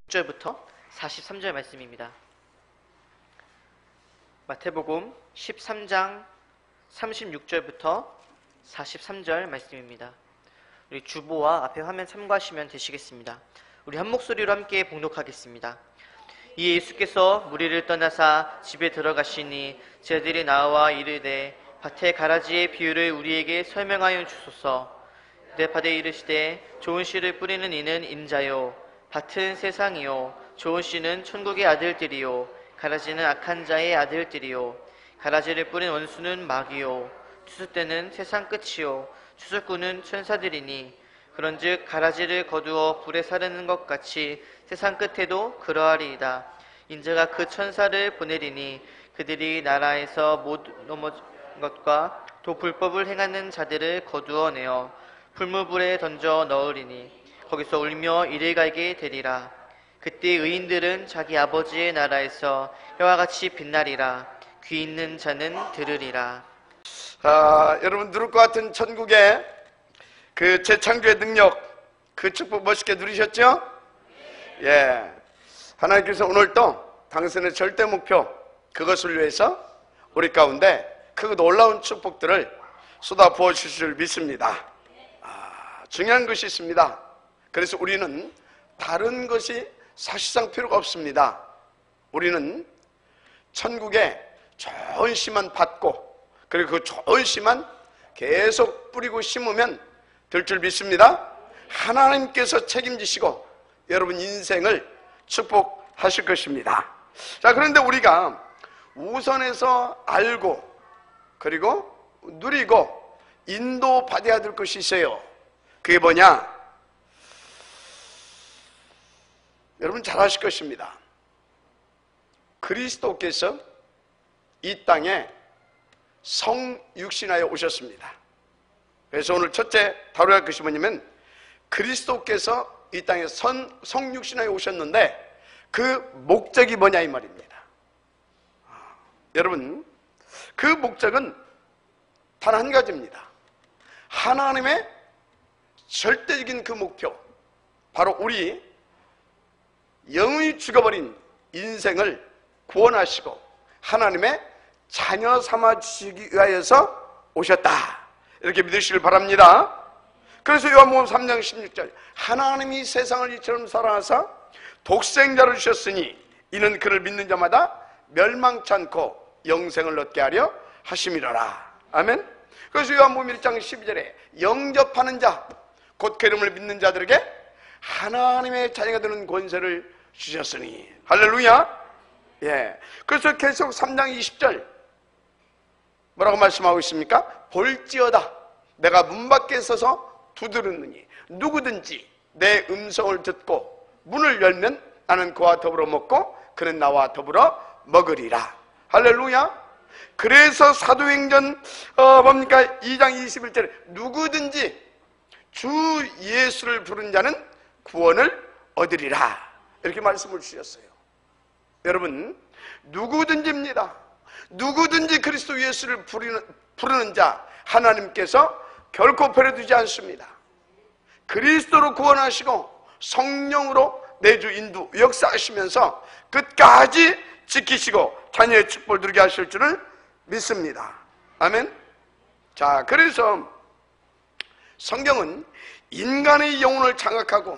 6절부터 43절 말씀입니다. 마태복음 13장 36절부터 43절 말씀입니다. 우리 주보와 앞에 화면 참고하시면 되시겠습니다. 우리 한 목소리로 함께 봉독하겠습니다. 이 예수께서 무리를 떠나사 집에 들어가시니 제자들이 나와 이르되 밭의 가라지의 비유를 우리에게 설명하여 주소서. 대파되 이르시되 좋은 씨를 뿌리는 이는 인자요 밭은 세상이요 좋은 씨는 천국의 아들들이요 가라지는 악한 자의 아들들이요 가라지를 뿌린 원수는 마귀요 추수 때는 세상 끝이요 추수꾼은 천사들이니 그런즉 가라지를 거두어 불에 사르는 것 같이 세상 끝에도 그러하리이다. 인자가 그 천사를 보내리니 그들이 나라에서 못 넘어진 것과 또 불법을 행하는 자들을 거두어내어 불무불에 던져 넣으리니 거기서 울며 이를 갈게 되리라. 그때 의인들은 자기 아버지의 나라에서 해와 같이 빛나리라. 귀 있는 자는 들으리라. 여러분 누릴 것 같은 천국의 그 재창조의 능력, 그 축복 멋있게 누리셨죠? 예. 하나님께서 오늘도 당신의 절대 목표 그것을 위해서 우리 가운데 그 놀라운 축복들을 쏟아 부어 주실 줄 믿습니다. 중요한 것이 있습니다. 그래서 우리는 다른 것이 사실상 필요가 없습니다. 우리는 천국에 좋은 씨만 받고 그리고 그 좋은 씨만 계속 뿌리고 심으면 될 줄 믿습니다. 하나님께서 책임지시고 여러분 인생을 축복하실 것입니다. 자, 그런데 우리가 우선해서 알고 그리고 누리고 인도받아야 될 것이 있어요. 그게 뭐냐? 여러분 잘 아실 것입니다. 그리스도께서 이 땅에 성육신하여 오셨습니다. 그래서 오늘 첫째 다뤄야 할 것이 뭐냐면 그리스도께서 이 땅에 성육신하여 오셨는데 그 목적이 뭐냐 이 말입니다. 여러분 그 목적은 단 한 가지입니다. 하나님의 절대적인 그 목표, 바로 우리 영원히 죽어버린 인생을 구원하시고 하나님의 자녀 삼아주시기 위하여서 오셨다, 이렇게 믿으시길 바랍니다. 그래서 요한복음 3장 16절 하나님이 세상을 이처럼 사랑하사 독생자를 주셨으니 이는 그를 믿는 자마다 멸망치 않고 영생을 얻게 하려 하심이로라. 아멘. 그래서 요한복음 1장 12절에 영접하는 자, 곧 그 이름을 믿는 자들에게 하나님의 자녀가 되는 권세를 주셨으니. 할렐루야. 예. 그래서 계속 3장 20절 뭐라고 말씀하고 있습니까? 볼지어다 내가 문 밖에 서서 두드리느니 누구든지 내 음성을 듣고 문을 열면 나는 그와 더불어 먹고 그는 나와 더불어 먹으리라. 할렐루야. 그래서 사도행전 2장 21절에 누구든지 주 예수를 부른 자는 구원을 얻으리라, 이렇게 말씀을 주셨어요. 여러분 누구든지입니다. 누구든지 그리스도 예수를 부르는 자 하나님께서 결코 버려두지 않습니다. 그리스도로 구원하시고 성령으로 내주 인도 역사하시면서 끝까지 지키시고 자녀의 축복을 누리게 하실 줄을 믿습니다. 아멘. 자, 그래서 성경은 인간의 영혼을 장악하고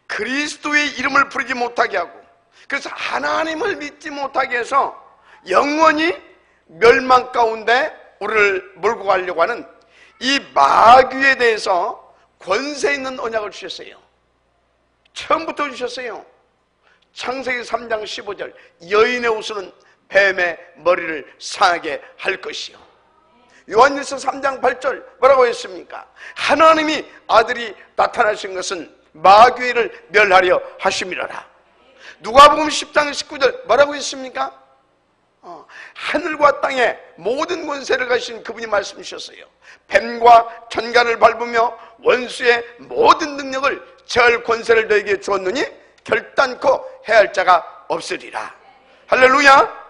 그리스도의 이름을 부르지 못하게 하고 그래서 하나님을 믿지 못하게 해서 영원히 멸망 가운데 우리를 몰고 가려고 하는 이 마귀에 대해서 권세 있는 언약을 주셨어요. 처음부터 주셨어요. 창세기 3장 15절 여인의 옷은 뱀의 머리를 상하게 할 것이요. 요한일서 3장 8절 뭐라고 했습니까? 하나님이 아들이 나타나신 것은 마귀를 멸하려 하심이라라. 누가복음 10장 19절 뭐라고 했습니까? 하늘과 땅에 모든 권세를 가신 그분이 말씀 주셨어요. 뱀과 천간을 밟으며 원수의 모든 능력을 제할 권세를 너에게 주었느니 결단코 해할 자가 없으리라. 할렐루야.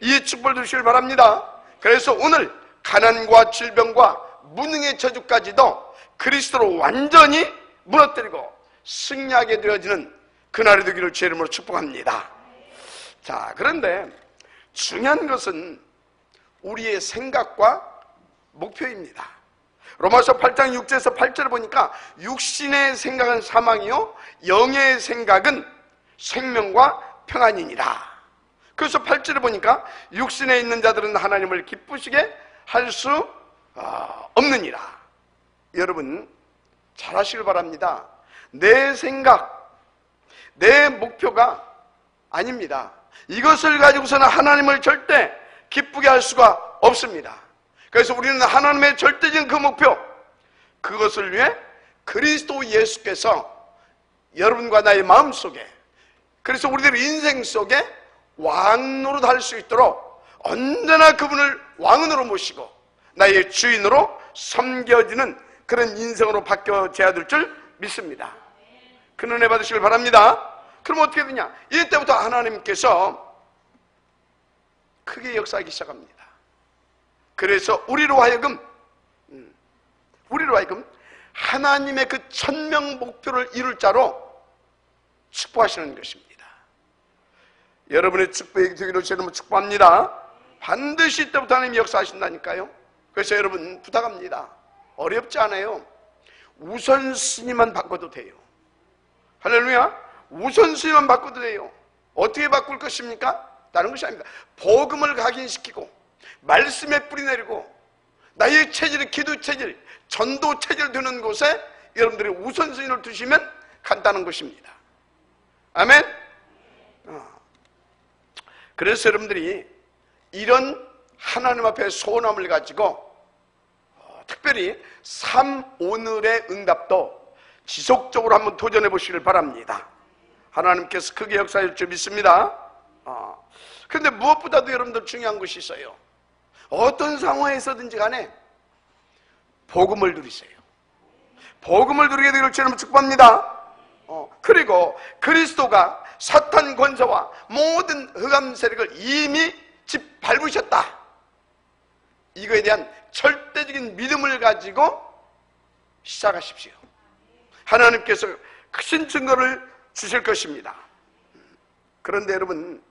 이 축복을 주시길 바랍니다. 그래서 오늘 가난과 질병과 무능의 저주까지도 그리스도로 완전히 무너뜨리고 승리하게 되어지는 그날이 되기를 주의 이름으로 축복합니다. 자, 그런데 중요한 것은 우리의 생각과 목표입니다. 로마서 8장 6절에서 8절을 보니까 육신의 생각은 사망이요 영의 생각은 생명과 평안이니라. 그래서 8절을 보니까 육신에 있는 자들은 하나님을 기쁘시게 할 수 없느니라. 여러분 잘 하시길 바랍니다. 내 생각, 내 목표가 아닙니다. 이것을 가지고서는 하나님을 절대 기쁘게 할 수가 없습니다. 그래서 우리는 하나님의 절대적인 그 목표, 그것을 위해 그리스도 예수께서 여러분과 나의 마음속에, 그래서 우리들 인생 속에 왕노릇 할 수 있도록 언제나 그분을 왕으로 모시고 나의 주인으로 섬겨지는 그런 인생으로 바뀌어져야 될 줄 믿습니다. 그 은혜 받으시길 바랍니다. 그럼 어떻게 되냐? 이때부터 하나님께서 크게 역사하기 시작합니다. 그래서 우리로 하여금 하나님의 그 천명 목표를 이룰 자로 축복하시는 것입니다. 여러분의 축복이 되기를 주님으로 축복합니다. 반드시 이때부터 하나님이 역사하신다니까요. 그래서 여러분 부탁합니다. 어렵지 않아요. 우선순위만 바꿔도 돼요. 할렐루야. 우선순위만 바꿔도 돼요. 어떻게 바꿀 것입니까? 다른 것이 아닙니다. 복음을 각인시키고 말씀에 뿌리 내리고 나의 체질을 기도 체질, 전도 체질 두는 곳에 여러분들이 우선순위를 두시면 간단한 것입니다. 아멘. 그래서 여러분들이 이런 하나님 앞에 소원함을 가지고 특별히 3오늘의 응답도 지속적으로 한번 도전해 보시길 바랍니다. 하나님께서 크게 역사할 줄 믿습니다. 그런데 무엇보다도 여러분들 중요한 것이 있어요. 어떤 상황에서든지 간에 복음을 누리세요. 복음을 누리게 되기를 주님 축복합니다. 그리고 그리스도가 사탄 권세와 모든 흑암 세력을 이미 짓밟으셨다. 이거에 대한 절대적인 믿음을 가지고 시작하십시오. 하나님께서 크신 증거를 주실 것입니다. 그런데 여러분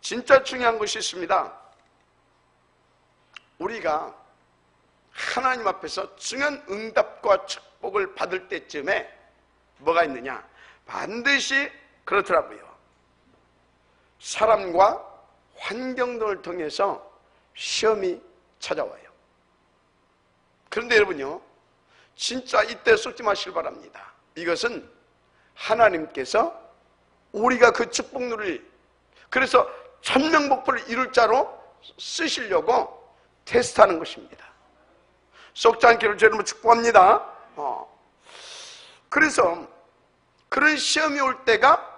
진짜 중요한 것이 있습니다. 우리가 하나님 앞에서 중요한 응답과 축복을 받을 때쯤에 뭐가 있느냐? 반드시 그렇더라고요. 사람과 환경 등을 통해서 시험이 찾아와요. 그런데 여러분요, 진짜 이때 속지 마시길 바랍니다. 이것은 하나님께서 우리가 그 축복 누릴, 그래서 천명복부를 이룰 자로 쓰시려고 테스트하는 것입니다. 썩지 않기를 주님으로 축복합니다. 그래서 그런 시험이 올 때가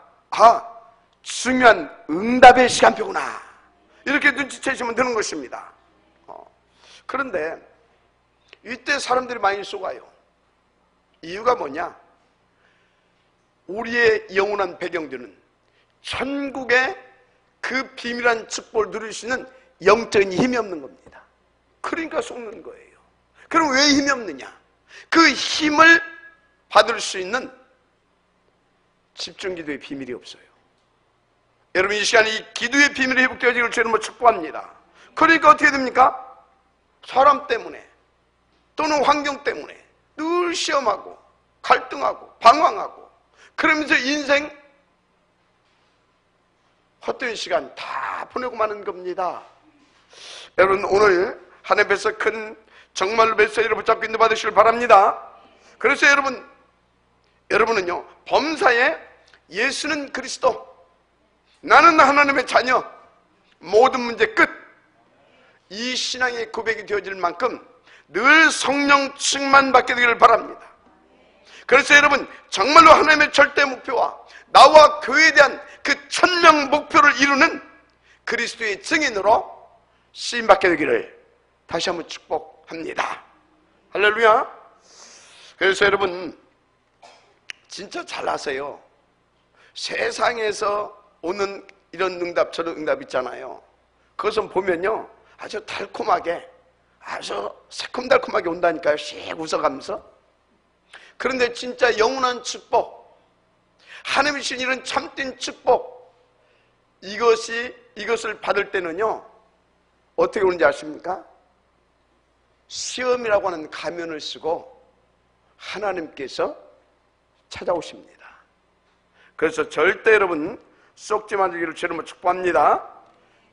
중요한 응답의 시간표구나, 이렇게 눈치채시면 되는 것입니다. 그런데 이때 사람들이 많이 속아요. 이유가 뭐냐? 우리의 영원한 배경들은 천국의 그 비밀한 축복을 누릴 수 있는 영적인 힘이 없는 겁니다. 그러니까 속는 거예요. 그럼 왜 힘이 없느냐? 그 힘을 받을 수 있는 집중기도의 비밀이 없어요. 여러분 이 시간에 이 기도의 비밀이 회복되어지기를 주님으로 축복합니다. 그러니까 어떻게 됩니까? 사람 때문에 또는 환경 때문에 늘 시험하고 갈등하고 방황하고 그러면서 인생 헛된 시간 다 보내고 마는 겁니다. 여러분 오늘 하나님께서 큰 정말로 메시지를 붙잡고 인도 받으시길 바랍니다. 그래서 여러분은요 범사에 예수는 그리스도, 나는 하나님의 자녀, 모든 문제 끝, 이 신앙의 고백이 되어질 만큼 늘 성령 충만 받게 되기를 바랍니다. 그래서 여러분 정말로 하나님의 절대 목표와 나와 교회에 대한 그 천명 목표를 이루는 그리스도의 증인으로 쓰임받게 되기를 다시 한번 축복합니다. 할렐루야. 그래서 여러분 진짜 잘하세요. 세상에서 오는 이런 응답 저런 응답 있잖아요. 그것은 보면요 아주 달콤하게, 아주 새콤달콤하게 온다니까요. 씩 웃어가면서. 그런데 진짜 영원한 축복, 하나님이 주신 이런 참된 축복, 이것을 받을 때는요, 어떻게 오는지 아십니까? 시험이라고 하는 가면을 쓰고 하나님께서 찾아오십니다. 그래서 절대 여러분 썩지 말기를 주님으로 축복합니다.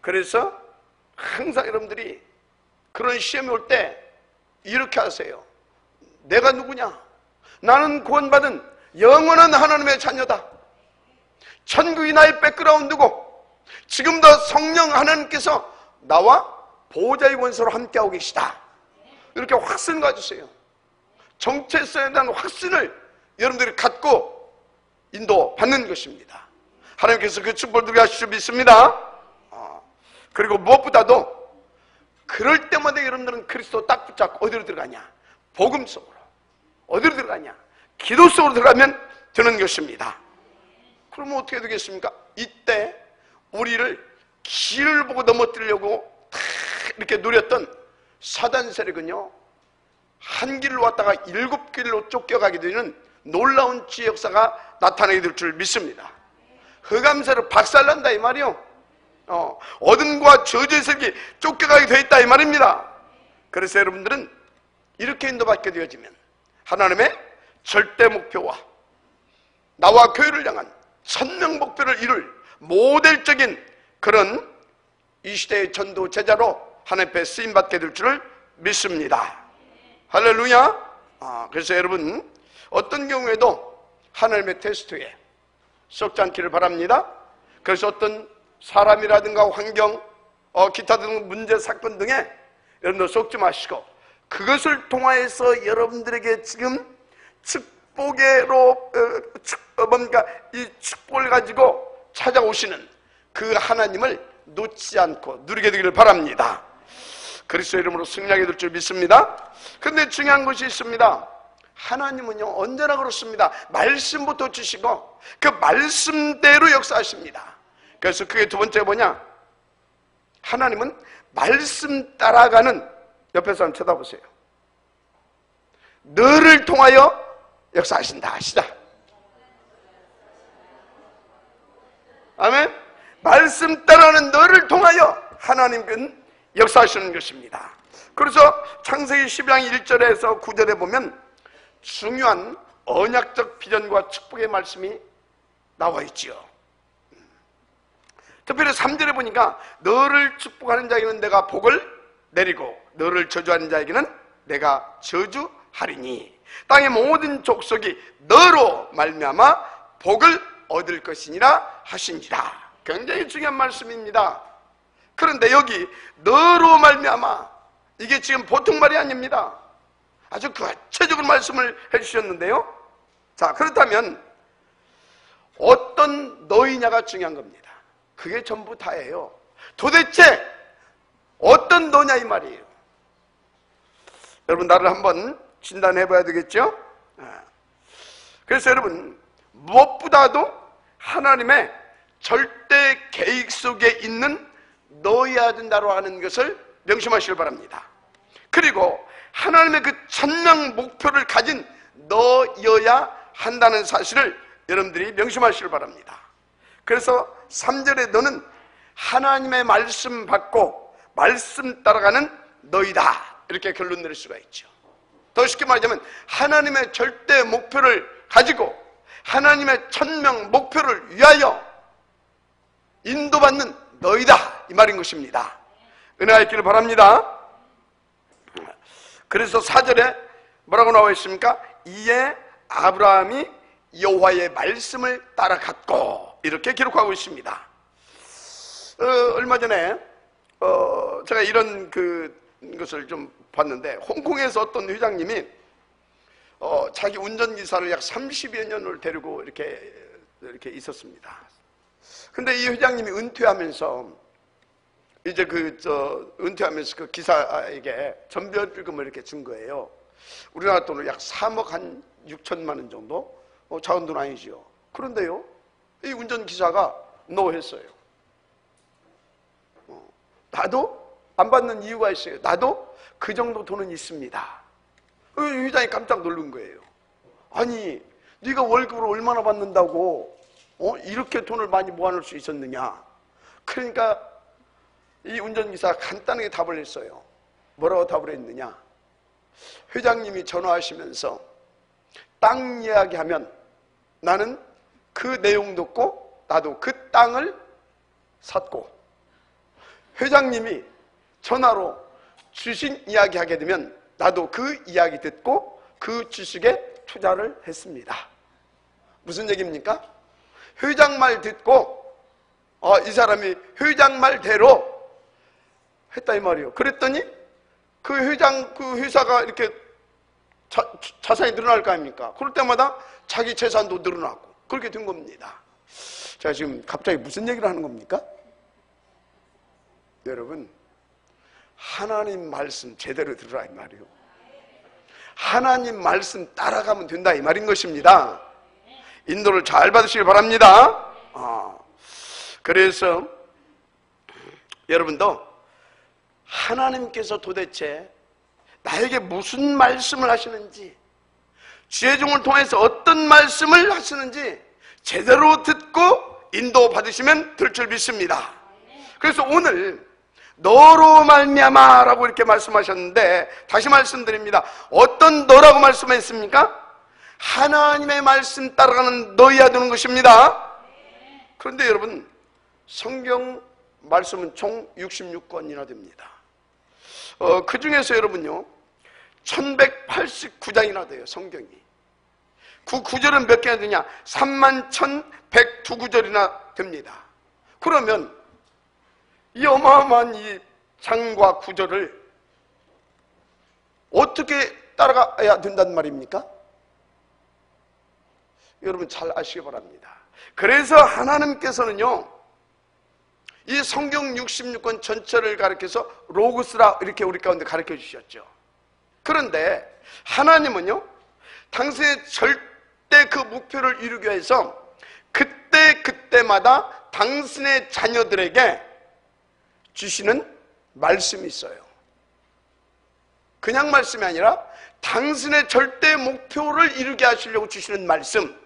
그래서 항상 여러분들이 그런 시험이 올 때 이렇게 하세요. 내가 누구냐? 나는 구원받은 영원한 하나님의 자녀다. 천국이 나의 백그라운드고 지금도 성령 하나님께서 나와 보호자의 원수로 함께하고 계시다. 이렇게 확신 가지세요. 정체성에 대한 확신을 여러분들이 갖고 인도받는 것입니다. 하나님께서 그 축복을 누리게 하실 줄 믿습니다. 그리고 무엇보다도 그럴 때마다 여러분들은 그리스도 딱 붙잡고 어디로 들어가냐? 복음 속으로. 어디로 들어가냐? 기도 속으로 들어가면 되는 것입니다. 그러면 어떻게 되겠습니까? 이때 우리를 길을 보고 넘어뜨리려고 다 이렇게 노렸던 사단 세력은요, 한 길로 왔다가 7길로 쫓겨가게 되는 놀라운 지혜 역사가 나타나게 될 줄 믿습니다. 흑암세로 박살난다 이 말이요. 어둠과 저주의 세력이 쫓겨가게 되어 있다 이 말입니다. 그래서 여러분들은 이렇게 인도받게 되어지면 하나님의 절대 목표와 나와 교회를 향한 천명 목표를 이룰 모델적인 그런 이 시대의 전도 제자로 하나님 앞에 쓰임받게 될 줄을 믿습니다. 할렐루야. 그래서 여러분 어떤 경우에도 하나님의 테스트에 썩지 않기를 바랍니다. 그래서 어떤 사람이라든가 환경, 기타 등 문제, 사건 등에 여러분들 속지 마시고 그것을 통하여서 여러분들에게 지금 축복으로 뭔가 이 축복을 가지고 찾아오시는 그 하나님을 놓지 않고 누리게 되기를 바랍니다. 그리스도 이름으로 승리하게 될 줄 믿습니다. 그런데 중요한 것이 있습니다. 하나님은요 언제나 그렇습니다. 말씀부터 주시고 그 말씀대로 역사하십니다. 그래서 그게 두 번째 뭐냐? 하나님은 말씀 따라가는, 옆에 사람 쳐다보세요. 너를 통하여 역사하신다 하시다. 아멘. 말씀 따라가는 너를 통하여 하나님은 역사하시는 것입니다. 그래서 창세기 12장 1절에서 9절에 보면 중요한 언약적 비전과 축복의 말씀이 나와 있지요. 특별히 3절에 보니까 너를 축복하는 자에게는 내가 복을 내리고 너를 저주하는 자에게는 내가 저주하리니 땅의 모든 족속이 너로 말미암아 복을 얻을 것이니라 하신지라. 굉장히 중요한 말씀입니다. 그런데 여기 너로 말미암아, 이게 지금 보통 말이 아닙니다. 아주 구체적인 말씀을 해주셨는데요. 자, 그렇다면 어떤 너희냐가 중요한 겁니다. 그게 전부 다예요. 도대체 어떤 너냐 이 말이에요. 여러분 나를 한번 진단해 봐야 되겠죠? 그래서 여러분 무엇보다도 하나님의 절대 계획 속에 있는 너여야 된다고 하는 것을 명심하시길 바랍니다. 그리고 하나님의 그 천명 목표를 가진 너여야 한다는 사실을 여러분들이 명심하시길 바랍니다. 그래서 3절에 너는 하나님의 말씀 받고 말씀 따라가는 너희다, 이렇게 결론 내릴 수가 있죠. 더 쉽게 말하자면 하나님의 절대 목표를 가지고 하나님의 천명 목표를 위하여 인도받는 너희다 이 말인 것입니다. 은혜가 있기를 바랍니다. 그래서 4절에 뭐라고 나와 있습니까? 이에 아브라함이 여호와의 말씀을 따라갔고, 이렇게 기록하고 있습니다. 얼마 전에 제가 이런 것을 좀 봤는데, 홍콩에서 어떤 회장님이 자기 운전기사를 약 30여 년을 데리고 이렇게 있었습니다. 근데 이 회장님이 은퇴하면서 이제 은퇴하면서 그 기사에게 전별금을 이렇게 준 거예요. 우리나라 돈으로 약 3억 한 6천만 원 정도? 작은 돈 아니지요. 그런데요, 이 운전기사가 노했어요. 나도 안 받는 이유가 있어요. 나도 그 정도 돈은 있습니다. 회장이 깜짝 놀란 거예요. 아니, 네가 월급을 얼마나 받는다고 이렇게 돈을 많이 모아놓을 수 있었느냐? 그러니까 이 운전기사가 간단하게 답을 했어요. 뭐라고 답을 했느냐? 회장님이 전화하시면서 땅 이야기하면 나는 그 내용 듣고 나도 그 땅을 샀고, 회장님이 전화로 주식 이야기하게 되면 나도 그 이야기 듣고 그 주식에 투자를 했습니다. 무슨 얘기입니까? 회장 말 듣고 이 사람이 회장 말대로 했다 이 말이에요. 그랬더니 그 회사가 이렇게 자산이 늘어날 거 아닙니까? 그럴 때마다 자기 재산도 늘어나고 그렇게 된 겁니다. 제가 지금 갑자기 무슨 얘기를 하는 겁니까? 여러분, 하나님 말씀 제대로 들으라 이 말이에요. 하나님 말씀 따라가면 된다 이 말인 것입니다. 인도를 잘 받으시길 바랍니다. 그래서 여러분도 하나님께서 도대체 나에게 무슨 말씀을 하시는지, 지혜종을 통해서 어떤 말씀을 하시는지 제대로 듣고 인도 받으시면 될 줄 믿습니다. 그래서 오늘 너로 말미암아라고 이렇게 말씀하셨는데, 다시 말씀드립니다. 어떤 너라고 말씀했습니까? 하나님의 말씀 따라가는 너희야 되는 것입니다. 그런데 여러분, 성경 말씀은 총 66권이나 됩니다. 그 중에서 여러분요, 1189장이나 돼요, 성경이. 그 구절은 몇 개나 되냐? 31,102구절이나 됩니다. 그러면 이 어마어마한 이 장과 구절을 어떻게 따라가야 된단 말입니까? 여러분 잘 아시기 바랍니다. 그래서 하나님께서는요, 이 성경 66권 전체를 가르쳐서 로고스라 이렇게 우리 가운데 가르쳐 주셨죠. 그런데 하나님은요, 당신의 절대 그 목표를 이루기 위해서 그때마다 당신의 자녀들에게 주시는 말씀이 있어요. 그냥 말씀이 아니라 당신의 절대 목표를 이루게 하시려고 주시는 말씀,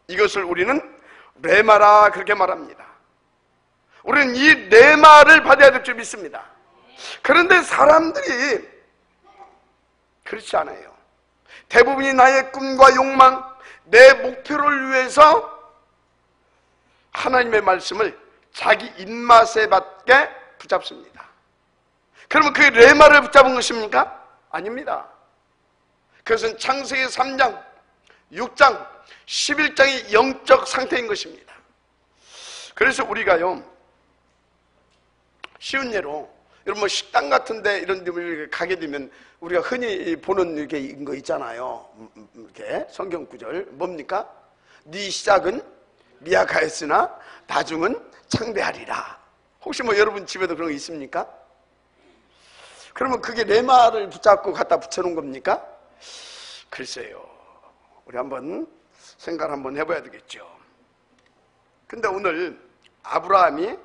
이것을 우리는 레마라 그렇게 말합니다. 우리는 이 레마를 받아야 될 줄 믿습니다. 그런데 사람들이 그렇지 않아요. 대부분이 나의 꿈과 욕망, 내 목표를 위해서 하나님의 말씀을 자기 입맛에 맞게 붙잡습니다. 그러면 그게 레마를 붙잡은 것입니까? 아닙니다. 그것은 창세기 3장, 6장, 11장이 영적 상태인 것입니다. 그래서 우리가요, 쉬운 예로 여러분 뭐 식당 같은데 이런 데 가게 되면 우리가 흔히 보는 이렇게 거 있잖아요. 이렇게 성경 구절 뭡니까? 네 시작은 미약하였으나 나중은 창대하리라. 혹시 뭐 여러분 집에도 그런 거 있습니까? 그러면 그게 레마를 붙잡고 갖다 붙여놓은 겁니까? 글쎄요, 우리 한번 생각 한번 해봐야 되겠죠. 근데 오늘 아브라함이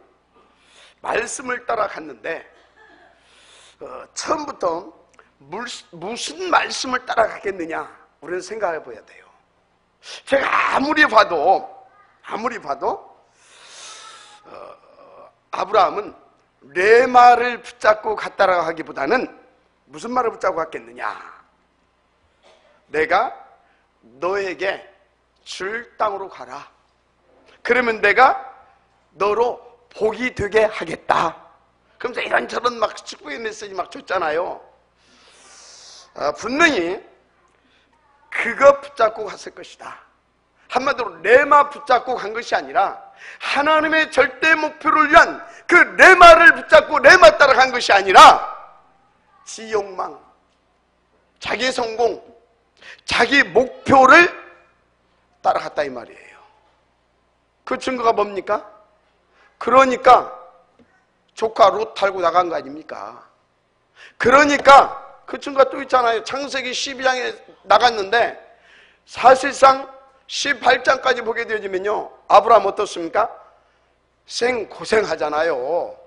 말씀을 따라 갔는데 처음부터 무슨 말씀을 따라가겠느냐, 우리는 생각해 봐야 돼요. 제가 아무리 봐도 아브라함은 레마를 붙잡고 갔다라고 하기보다는 무슨 말을 붙잡고 갔겠느냐, 내가 너에게 줄 땅으로 가라. 그러면 내가 너로 복이 되게 하겠다. 그러면서 이런저런 막 축복의 메시지 막 줬잖아요. 분명히 그거 붙잡고 갔을 것이다. 한마디로 레마 붙잡고 간 것이 아니라 하나님의 절대 목표를 위한 그 레마를 붙잡고 레마 따라간 것이 아니라 지 욕망, 자기 성공, 자기 목표를 따라갔다 이 말이에요. 그 증거가 뭡니까? 그러니까 조카 롯 탈고 나간 거 아닙니까? 그러니까 그 증거가 또 있잖아요. 창세기 12장에 나갔는데 사실상 18장까지 보게 되어지면요, 아브라함 어떻습니까? 생고생하잖아요.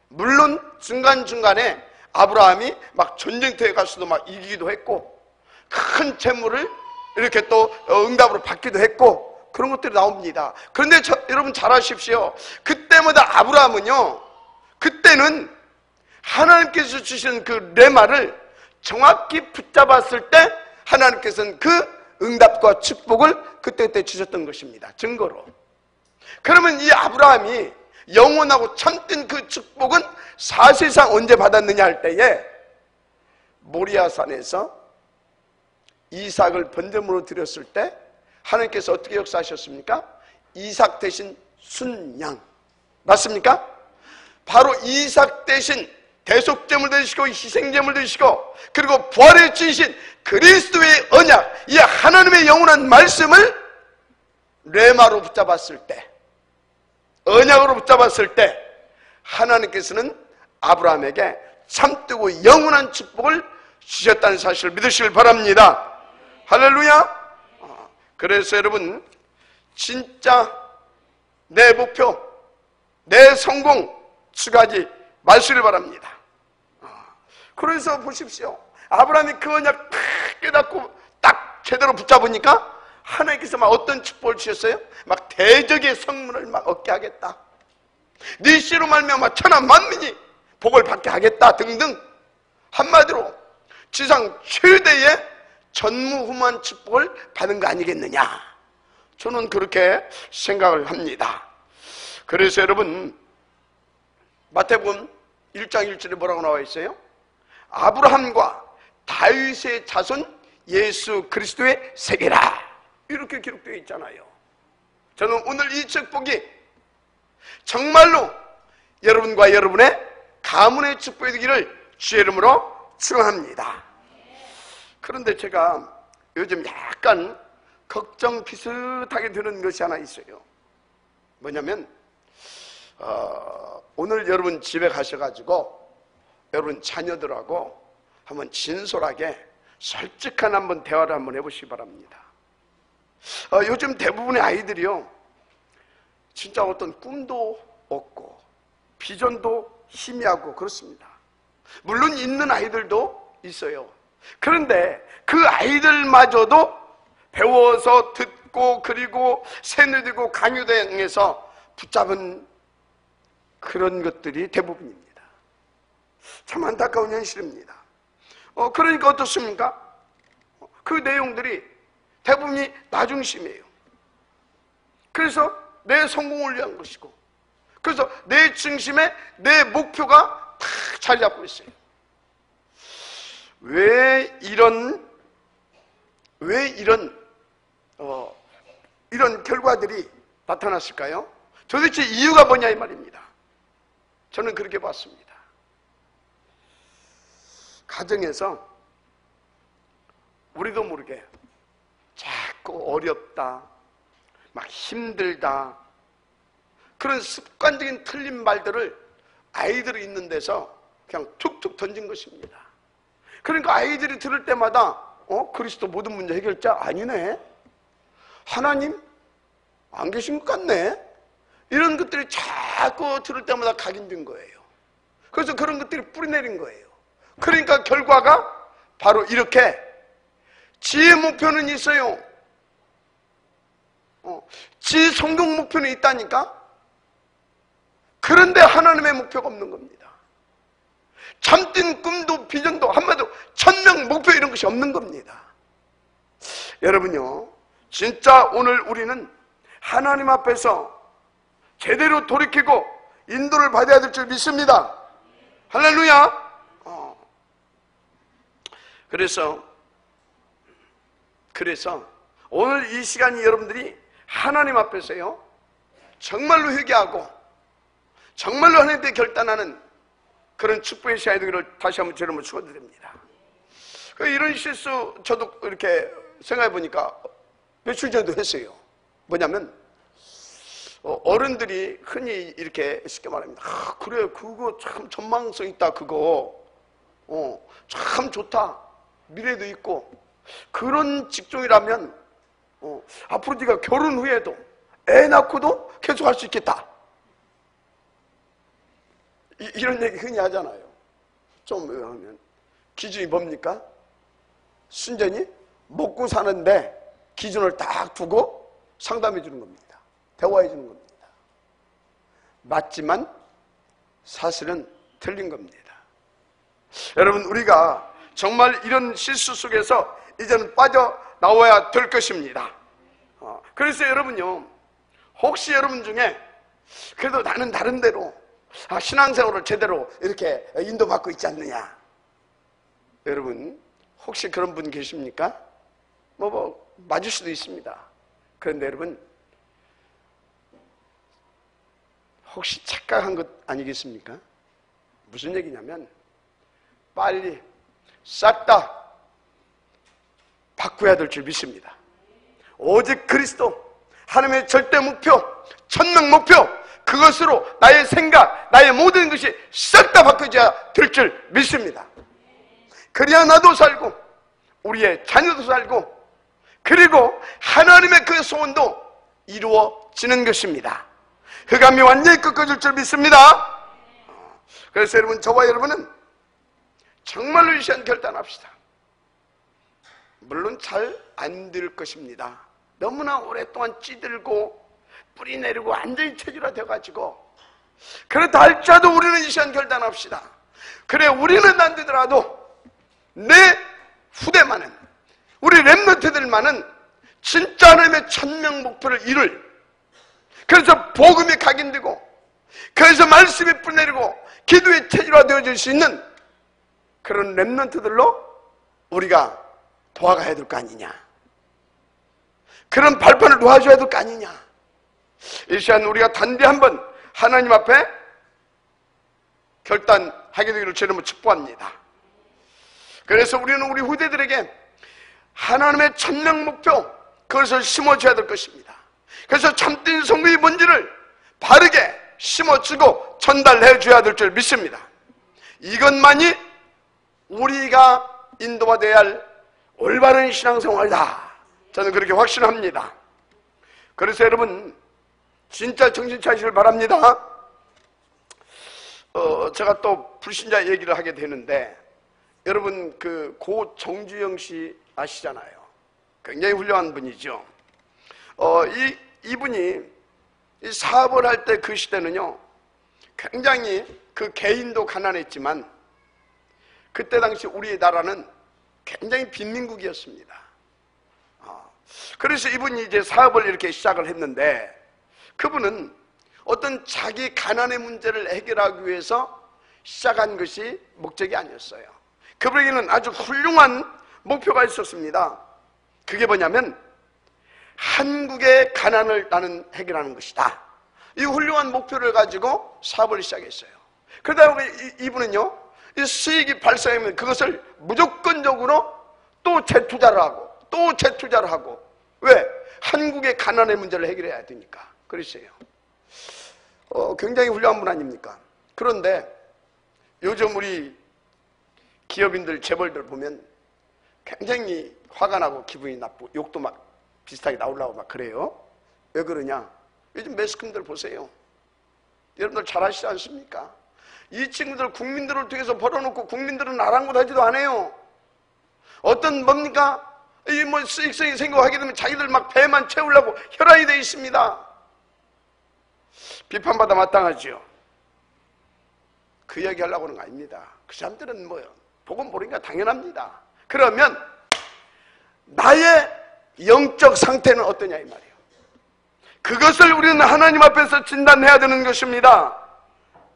물론 중간중간에 아브라함이 막 전쟁터에 가서도 막 이기기도 했고 큰 재물을 이렇게 또 응답으로 받기도 했고 그런 것들이 나옵니다. 그런데 여러분 잘 아십시오. 그때마다 아브라함은요, 그때는 하나님께서 주시는 그 레마를 정확히 붙잡았을 때 하나님께서는 그 응답과 축복을 그때 주셨던 것입니다. 증거로. 그러면 이 아브라함이 영원하고 참된 그 축복은 사실상 언제 받았느냐 할 때에 모리아산에서 이삭을 번제물로 드렸을 때 하나님께서 어떻게 역사하셨습니까? 이삭 대신 순양. 맞습니까? 바로 이삭 대신 대속제물 되시고 희생제물 되시고 그리고 부활의 진신 그리스도의 언약, 이 하나님의 영원한 말씀을 레마로 붙잡았을 때, 언약으로 붙잡았을 때 하나님께서는 아브라함에게 참되고 영원한 축복을 주셨다는 사실을 믿으시길 바랍니다. 할렐루야. 그래서 여러분, 진짜 내 목표, 내 성공 추구하지 마시길 바랍니다. 그래서 보십시오. 아브라함이 그 언약 딱 깨닫고 딱 제대로 붙잡으니까 하나님께서 막 어떤 축복을 주셨어요? 막 대적의 성문을 막 얻게 하겠다. 네 씨로 말미암아 천하 만민이 복을 받게 하겠다 등등. 한마디로 지상 최대의 전무후무한 축복을 받은 거 아니겠느냐. 저는 그렇게 생각을 합니다. 그래서 여러분, 마태복음 1장 1절에 뭐라고 나와 있어요? 아브라함과 다윗의 자손 예수 그리스도의 세계라, 이렇게 기록되어 있잖아요. 저는 오늘 이 축복이 정말로 여러분과 여러분의 가문의 축복이 되기를 주의 이름으로 축원합니다. 그런데 제가 요즘 약간 걱정 비슷하게 드는 것이 하나 있어요. 뭐냐면 오늘 여러분 집에 가셔가지고 여러분 자녀들하고 한번 진솔하게 솔직한 한번 대화를 한번 해보시기 바랍니다. 요즘 대부분의 아이들이요, 진짜 어떤 꿈도 없고 비전도 희미하고 그렇습니다. 물론 있는 아이들도 있어요. 그런데 그 아이들마저도 배워서 듣고 그리고 세뇌되고 강요당해서 붙잡은 그런 것들이 대부분입니다. 참 안타까운 현실입니다. 그러니까 어떻습니까? 그 내용들이 대부분이 나중심이에요. 그래서 내 성공을 위한 것이고, 그래서 내 중심에 내 목표가 탁 자리 잡고 있어요. 왜 이런 결과들이 나타났을까요? 도대체 이유가 뭐냐 이 말입니다. 저는 그렇게 봤습니다. 가정에서 우리도 모르게 자꾸 어렵다, 막 힘들다, 그런 습관적인 틀린 말들을 아이들이 있는 데서 그냥 툭툭 던진 것입니다. 그러니까 아이들이 들을 때마다 그리스도 모든 문제 해결자 아니네, 하나님 안 계신 것 같네, 이런 것들이 자꾸 들을 때마다 각인된 거예요. 그래서 그런 것들이 뿌리내린 거예요. 그러니까 결과가 바로 이렇게, 지의 목표는 있어요. 지 성공 목표는 있다니까. 그런데 하나님의 목표가 없는 겁니다. 참된 꿈도 비전도 한마디로 천명 목표 이런 것이 없는 겁니다. 여러분요, 진짜 오늘 우리는 하나님 앞에서 제대로 돌이키고 인도를 받아야 될 줄 믿습니다. 할렐루야. 그래서 오늘 이 시간이 여러분들이 하나님 앞에서요, 정말로 회개하고 정말로 하나님께 결단하는 그런 축복의 시간이 되기를 다시 한번 제가 축원드립니다. 이런 실수 저도 이렇게 생각해 보니까 며칠 전에도 했어요. 뭐냐면 어른들이 흔히 이렇게 쉽게 말합니다. 그래, 그거 참 전망성 있다, 그거 참 좋다, 미래도 있고, 그런 직종이라면 앞으로 네가 결혼 후에도 애 낳고도 계속 할 수 있겠다, 이런 얘기 흔히 하잖아요. 좀 하면 기준이 뭡니까? 순전히 먹고 사는데 기준을 딱 두고 상담해 주는 겁니다. 대화해 주는 겁니다. 맞지만 사실은 틀린 겁니다. 여러분, 우리가 정말 이런 실수 속에서 이제는 빠져나와야 될 것입니다. 그래서 여러분요, 혹시 여러분 중에 그래도 나는 나름대로 신앙생활을 제대로 이렇게 인도받고 있지 않느냐, 여러분 혹시 그런 분 계십니까? 맞을 수도 있습니다. 그런데 여러분, 혹시 착각한 것 아니겠습니까? 무슨 얘기냐면 빨리 싹 다 바꿔야 될 줄 믿습니다. 오직 그리스도, 하나님의 절대 목표, 천명 목표, 그것으로 나의 생각, 나의 모든 것이 싹 다 바뀌어야 될 줄 믿습니다. 그래야 나도 살고 우리의 자녀도 살고, 그리고 하나님의 그 소원도 이루어지는 것입니다. 흑암이 완전히 꺾어질 줄 믿습니다. 그래서 여러분, 저와 여러분은 정말로 이 시간 결단합시다. 물론 잘 안 될 것입니다. 너무나 오랫동안 찌들고 뿌리 내리고 완전히 체질화되어가지고, 그렇다 할지라도 우리는 이 시간 결단합시다. 그래, 우리는 안 되더라도 내 후대만은, 우리 렘넌트들만은 진짜 하나님의 천명 목표를 이룰, 그래서 복음이 각인되고, 그래서 말씀이 뿌리내리고 기도의 체질화되어질 수 있는 그런 렘넌트들로 우리가 도와가야 될 거 아니냐, 그런 발판을 놓아줘야 될 거 아니냐. 이 시간 우리가 단디 한번 하나님 앞에 결단하게 되기를 주님으로 축복합니다. 그래서 우리는 우리 후대들에게 하나님의 천명 목표, 그것을 심어줘야 될 것입니다. 그래서 참된 성경이 뭔지를 바르게 심어주고 전달해줘야 될 줄 믿습니다. 이것만이 우리가 인도받아야 할 올바른 신앙생활이다, 저는 그렇게 확신합니다. 그래서 여러분, 진짜 정신 차리시길 바랍니다. 제가 또 불신자 얘기를 하게 되는데, 여러분 고 정주영 씨 아시잖아요. 굉장히 훌륭한 분이죠. 이분이 이 사업을 할 때 그 시대는요, 굉장히 그 개인도 가난했지만 그때 당시 우리나라는 굉장히 빈민국이었습니다. 그래서 이분이 이제 사업을 이렇게 시작을 했는데, 그분은 어떤 자기 가난의 문제를 해결하기 위해서 시작한 것이 목적이 아니었어요. 그분에게는 아주 훌륭한 목표가 있었습니다. 그게 뭐냐면 한국의 가난을 나는 해결하는 것이다. 이 훌륭한 목표를 가지고 사업을 시작했어요. 그러다 보니 이분은요, 이 수익이 발생하면 그것을 무조건적으로 또 재투자를 하고 또 재투자를 하고, 왜? 한국의 가난의 문제를 해결해야 되니까. 그랬어요. 굉장히 훌륭한 분 아닙니까? 그런데 요즘 우리 기업인들, 재벌들 보면 굉장히 화가 나고 기분이 나쁘고 욕도 막 비슷하게 나오려고 막 그래요. 왜 그러냐? 요즘 매스컴들 보세요. 여러분들 잘 아시지 않습니까? 이 친구들 국민들을 통해서 벌어놓고 국민들은 아랑곳하지도 않아요. 어떤 뭡니까? 이 수익성이 생겨하게 되면 자기들 막 배만 채우려고 혈안이 되어 있습니다. 비판받아 마땅하죠. 그 이야기 하려고 하는 거 아닙니다. 그 사람들은 복음 모르니까 당연합니다. 그러면 나의 영적 상태는 어떠냐 이 말이에요. 그것을 우리는 하나님 앞에서 진단해야 되는 것입니다.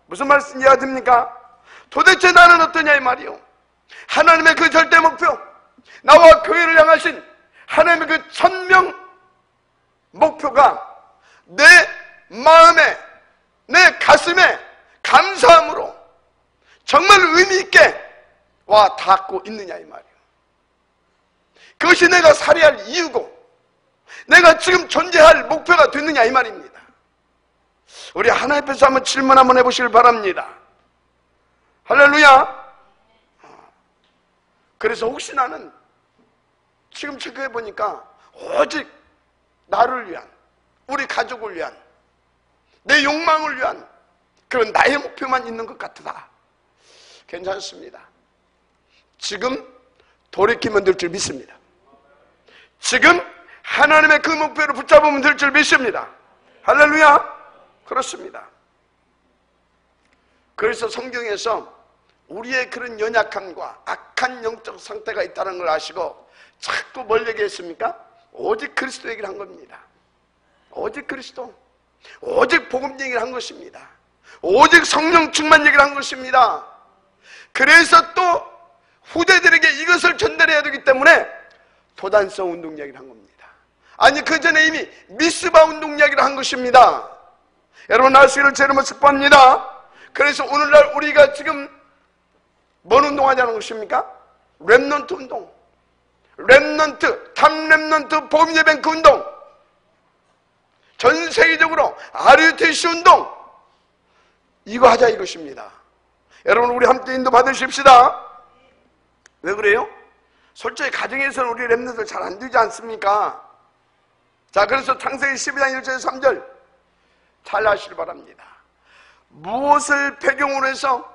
무슨 말씀 이해가 됩니까? 도대체 나는 어떠냐 이 말이에요. 하나님의 그 절대 목표, 나와 교회를 향하신 하나님의 그 천명 목표가 내 마음에, 내 가슴에 감사함으로 정말 의미 있게 와 닿고 있느냐 이 말이에요. 그것이 내가 살아야 할 이유고 내가 지금 존재할 목표가 됐느냐 이 말입니다. 우리 하나님 앞에서 한번 질문 한번 해보시길 바랍니다. 할렐루야. 그래서 혹시 나는 지금 체크해 보니까 오직 나를 위한, 우리 가족을 위한, 내 욕망을 위한 그런 나의 목표만 있는 것 같다. 괜찮습니다. 지금 돌이키면 될 줄 믿습니다. 지금 하나님의 그 목표를 붙잡으면 될 줄 믿습니다. 할렐루야. 그렇습니다. 그래서 성경에서 우리의 그런 연약함과 악한 영적 상태가 있다는 걸 아시고 자꾸 뭘 얘기했습니까? 오직 그리스도 얘기를 한 겁니다. 오직 그리스도, 오직 복음 얘기를 한 것입니다. 오직 성령 충만 얘기를 한 것입니다. 그래서 또 후대들에게 이것을 전달해야 되기 때문에 도단성 운동 얘기를 한 겁니다. 아니, 그 전에 이미 미스바 운동 얘기를 한 것입니다. 여러분 아시기를 제 이름으로 축복합니다. 그래서 오늘날 우리가 지금 뭔 운동하자는 것입니까? 렘넌트 운동, 렘넌트, 탑렘넌트 복음예배뱅크 운동, 전 세계적으로 RUTC 운동, 이거 하자 이것입니다. 여러분 우리 함께 인도 받으십시다. 왜 그래요? 솔직히 가정에서는 우리 렘넌트들 잘 안 되지 않습니까? 자, 그래서 창세기 12장 1절 3절 잘 아시길 바랍니다. 무엇을 배경으로 해서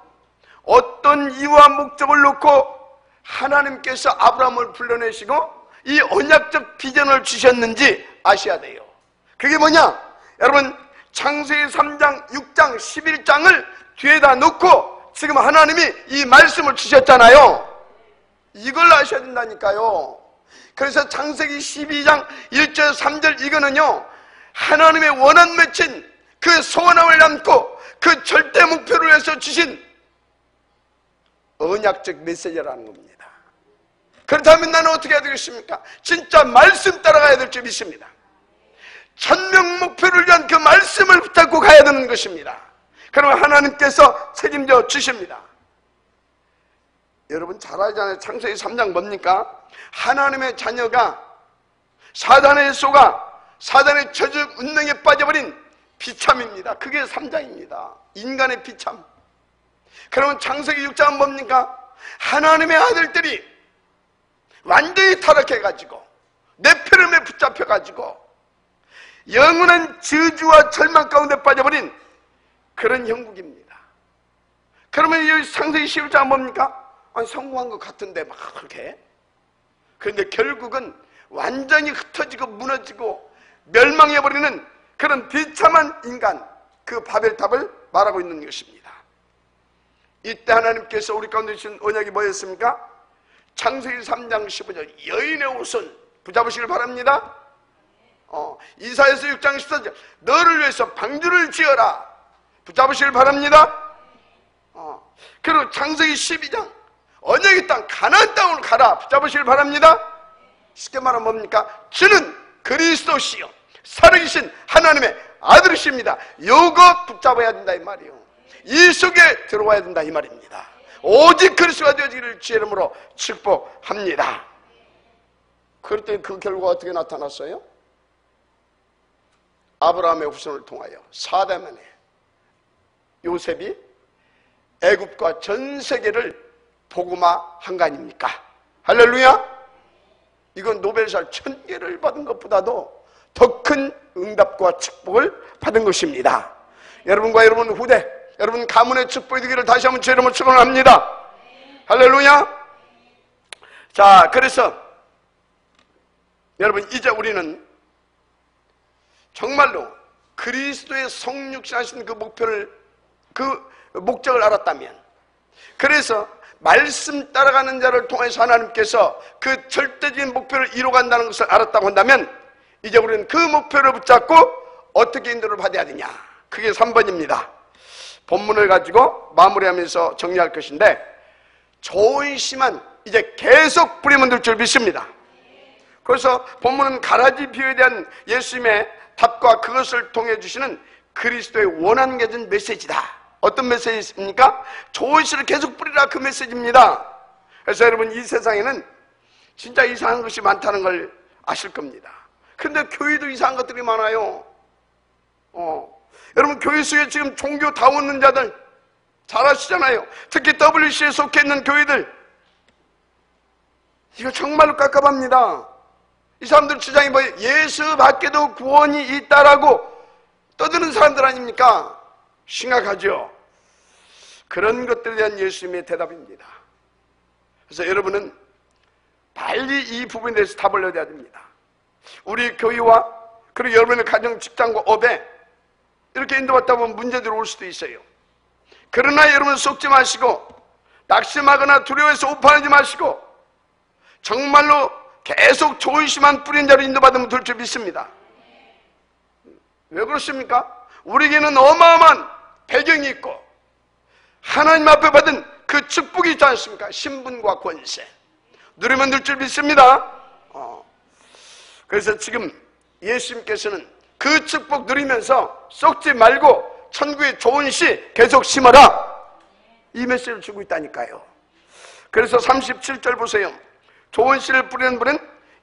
어떤 이유와 목적을 놓고 하나님께서 아브라함을 불러내시고 이 언약적 비전을 주셨는지 아셔야 돼요. 그게 뭐냐? 여러분 창세기 3장, 6장, 11장을 뒤에다 놓고 지금 하나님이 이 말씀을 주셨잖아요. 이걸 아셔야 된다니까요. 그래서 창세기 12장 1절 3절 이거는요, 하나님의 원한 맺힌 그 소원함을 담고 그 절대 목표를 위해서 주신 언약적 메시지라는 겁니다. 그렇다면 나는 어떻게 해야 되겠습니까? 진짜 말씀 따라가야 될 줄 믿습니다. 천명 목표를 위한 그 말씀을 붙잡고 가야 되는 것입니다. 그러면 하나님께서 책임져 주십니다. 여러분 잘 알잖아요. 창세기 3장 뭡니까? 하나님의 자녀가 사단에 속아 사단의 저주 운명에 빠져버린 비참입니다. 그게 3장입니다. 인간의 비참. 그러면 창세기 6장은 뭡니까? 하나님의 아들들이 완전히 타락해가지고 네피림에 붙잡혀가지고 영원한 저주와 절망 가운데 빠져버린 그런 형국입니다. 그러면 이 창세기 11장은 뭡니까? 아니, 성공한 것 같은데 막 그렇게. 그런데 결국은 완전히 흩어지고 무너지고 멸망해버리는 그런 비참한 인간, 그 바벨탑을 말하고 있는 것입니다. 이때 하나님께서 우리 가운데 주신 언약이 뭐였습니까? 창세기 3장 15절 여인의 옷을 붙잡으시길 바랍니다. 이사야서 6장 14절 너를 위해서 방주를 지어라 붙잡으시길 바랍니다. 그리고 창세기 12장 언약의 땅 가나안 땅으로 가라 붙잡으시길 바랍니다. 쉽게 말하면 뭡니까? 주는 그리스도시요 살아계신 하나님의 아들이십니다. 요거 붙잡아야 된다 이 말이에요. 이 속에 들어와야 된다 이 말입니다. 오직 그리스도가 되어지기를 주의 이름으로 축복합니다. 그랬더니 그 결과가 어떻게 나타났어요? 아브라함의 후손을 통하여 4대 만에 요셉이 애굽과 전 세계를 복음화한 거 아닙니까? 할렐루야. 이건 노벨상 1000개를 받은 것보다도 더 큰 응답과 축복을 받은 것입니다. 여러분과 여러분 후대, 여러분 가문의 축복이 되기를 다시 한번 주의 이름으로 축원합니다. 할렐루야. 자, 그래서 여러분 이제 우리는 정말로 그리스도의 성육신하신 그 목표를, 그 목적을 알았다면, 그래서 말씀 따라가는 자를 통해서 하나님께서 그 절대적인 목표를 이루어간다는 것을 알았다고 한다면 이제 우리는 그 목표를 붙잡고 어떻게 인도를 받아야 되냐, 그게 3번입니다 본문을 가지고 마무리하면서 정리할 것인데, 좋은 씨만 이제 계속 뿌리면 될 줄 믿습니다. 그래서 본문은 가라지 비유에 대한 예수님의 답과 그것을 통해 주시는 그리스도의 원한 가진 메시지다. 어떤 메시지입니까? 좋은 씨를 계속 뿌리라, 그 메시지입니다. 그래서 여러분 이 세상에는 진짜 이상한 것이 많다는 걸 아실 겁니다. 근데 교회도 이상한 것들이 많아요. 여러분 교회 속에 지금 종교 다원는 자들 잘 아시잖아요. 특히 WC에 속해 있는 교회들, 이거 정말로 깝깝합니다. 이 사람들 주장이 뭐예요? 예수 밖에도 구원이 있다라고 떠드는 사람들 아닙니까? 심각하죠. 그런 것들에 대한 예수님의 대답입니다. 그래서 여러분은 빨리 이 부분에 대해서 답을 얻어야 됩니다. 우리 교회와 그리고 여러분의 가정, 직장과 업에 이렇게 인도받다 보면 문제들이 올 수도 있어요. 그러나 여러분 속지 마시고 낙심하거나 두려워해서 오판하지 마시고 정말로 계속 좋은 씨만 뿌린 자로 인도받으면 될 줄 믿습니다. 왜 그렇습니까? 우리에게는 어마어마한 배경이 있고 하나님 앞에 받은 그 축복이 있지 않습니까? 신분과 권세 누리면 될 줄 믿습니다. 그래서 지금 예수님께서는 그 축복 누리면서 썩지 말고 천국의 좋은 씨 계속 심어라, 이 메시지를 주고 있다니까요. 그래서 37절 보세요. 좋은 씨를 뿌리는 분은